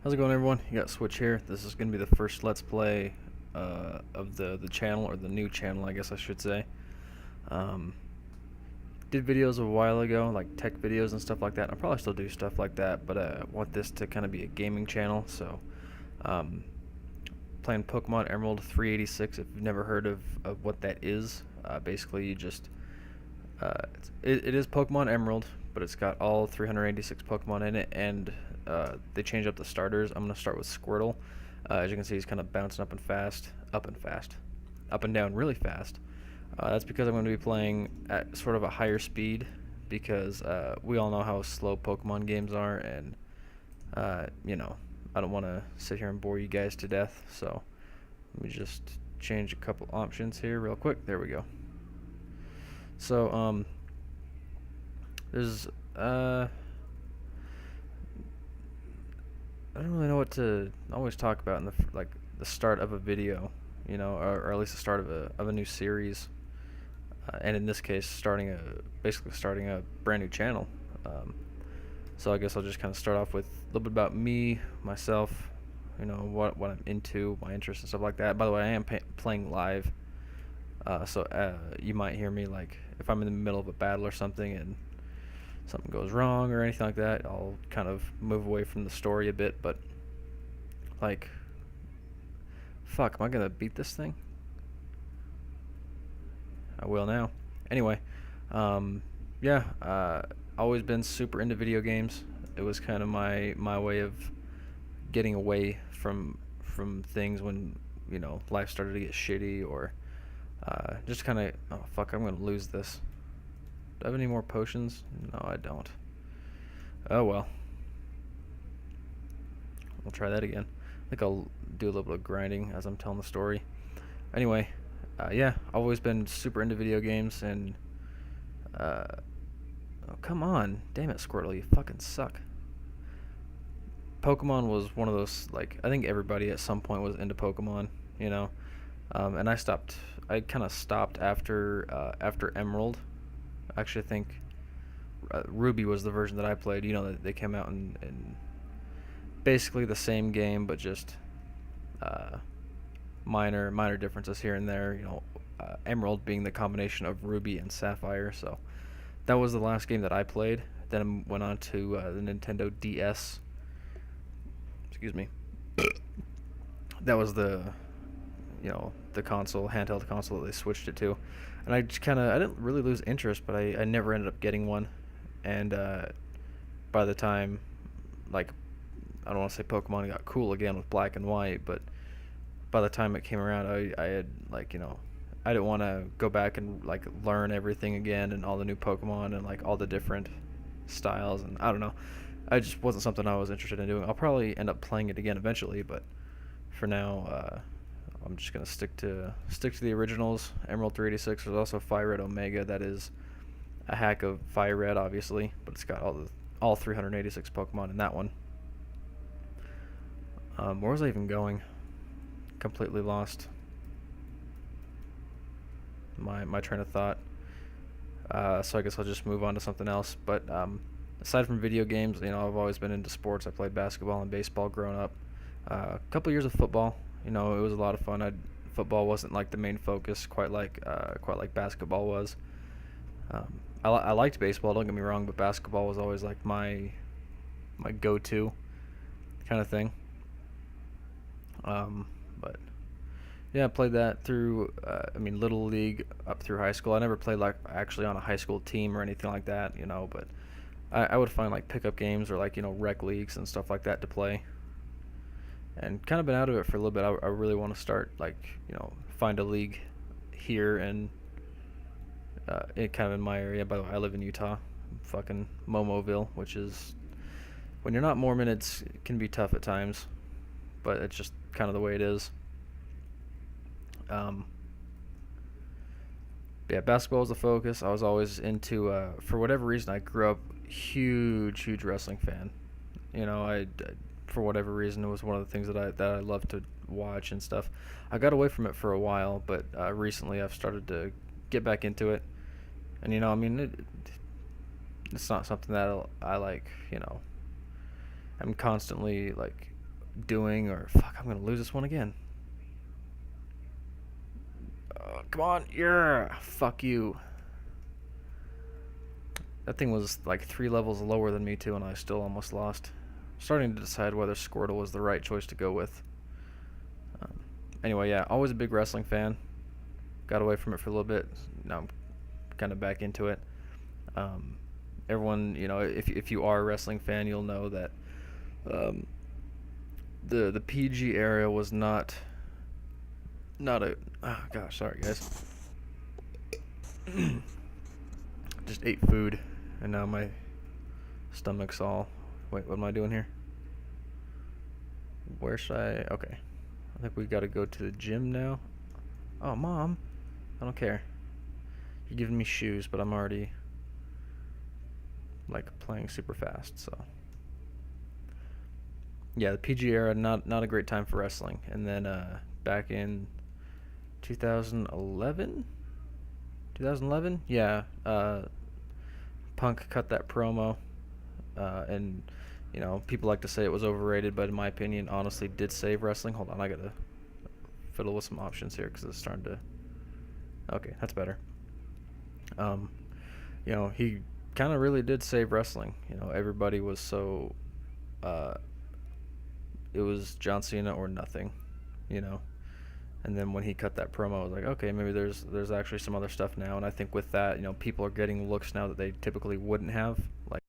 How's it going, everyone? You got Switch here. This is going to be the first Let's Play of the channel, or the new channel, I guess I should say. Um, did videos a while ago, like tech videos and stuff like that. I'll probably still do stuff like that, but I want this to kind of be a gaming channel. So, um, playing Pokemon Emerald 386. If you've never heard of what that is, basically you just it is Pokemon Emerald, but it's got all 386 Pokemon in it, and they change up the starters. I'm gonna start with Squirtle. As you can see, he's kind of bouncing up and down really fast. That's because I'm going to be playing at sort of a higher speed, because we all know how slow Pokemon games are, and I don't want to sit here and bore you guys to death. So let me just change a couple options here real quick. There we go. So there's I don't really know what to always talk about in the start of a video, or at least the start of a new series, and in this case, basically starting a brand new channel. So I guess I'll just kind of start off with a little bit about me, myself, what I'm into, my interests and stuff like that. By the way, I am playing live, so you might hear me, like, if I'm in the middle of a battle or something and something goes wrong or anything like that, I'll kind of move away from the story a bit. But, like, fuck, am I gonna beat this thing? I will now. Anyway, yeah, always been super into video games. It was kind of my way of getting away from things when life started to get shitty, or just kind of, oh fuck, I'm gonna lose this. Do I have any more potions? No, I don't. Oh well. We'll try that again. I think I'll do a little bit of grinding as I'm telling the story. Anyway, yeah, always been super into video games, and oh, come on, damn it, Squirtle, you fucking suck. Pokemon was one of those, like, I think everybody at some point was into Pokemon, and I kind of stopped after Emerald. Actually, I think Ruby was the version that I played. That they came out in basically the same game, but just uh, minor differences here and there. Emerald being the combination of Ruby and Sapphire. So that was the last game that I played. Then I went on to the Nintendo DS. Excuse me. That was the console, handheld console that they switched it to, and I didn't really lose interest, but I never ended up getting one. And by the time, like, I don't want to say Pokemon got cool again with Black and White, but by the time it came around, I had, like, I didn't want to go back and, like, learn everything again, and all the new Pokemon and, like, all the different styles, and I don't know. I just wasn't something I was interested in doing. I'll probably end up playing it again eventually, but for now, I'm just gonna stick to the originals. Emerald 386. There's also Fire Red Omega. That is a hack of Fire Red, obviously, but it's got all 386 Pokemon in that one. Where was I even going? Completely lost my train of thought. So I guess I'll just move on to something else. But aside from video games, I've always been into sports. I played basketball and baseball growing up. A couple years of football. It was a lot of fun. Football wasn't like the main focus, quite like basketball was. I liked baseball. Don't get me wrong, but basketball was always like my go-to kind of thing. But yeah, I played that through. Little league up through high school. I never played, like, actually on a high school team or anything like that. But I would find, like, pickup games, or, like, rec leagues and stuff like that to play. And kind of been out of it for a little bit. I really want to start, like, find a league here, and it kind of in my area. By the way, I live in Utah, fucking Momoville, which is, when you're not Mormon, it can be tough at times, but it's just kind of the way it is. Um, yeah, basketball was the focus. I was always into, for whatever reason, I grew up huge wrestling fan. I for whatever reason, it was one of the things that I loved to watch and stuff. I got away from it for a while, but recently I've started to get back into it. And it's not something that I like. I'm constantly, like, doing, or fuck, I'm gonna lose this one again. Come on, yeah, fuck you. That thing was like 3 levels lower than me too, and I still almost lost. Starting to decide whether Squirtle was the right choice to go with. Um, anyway, yeah, always a big wrestling fan. Got away from it for a little bit. Now I'm kind of back into it. Um, everyone, if you are a wrestling fan, you'll know that um, the PG era was not a. Oh gosh, sorry guys. Just ate food, and now my stomach's all. Wait, what am I doing here? Where should I? Okay, I think we got to go to the gym now. Oh, Mom, I don't care. You're giving me shoes, but I'm already like playing super fast, so. Yeah, the PG era, not a great time for wrestling. And then back in 2011, 2011, yeah, Punk cut that promo, and people like to say it was overrated, but in my opinion, honestly, did save wrestling. Hold on, I gotta fiddle with some options here because it's starting to. Okay, that's better. Um, he kind of really did save wrestling. Everybody was so. It was John Cena or nothing, you know. And then when he cut that promo, I was like, okay, maybe there's actually some other stuff now. And I think with that, people are getting looks now that they typically wouldn't have, like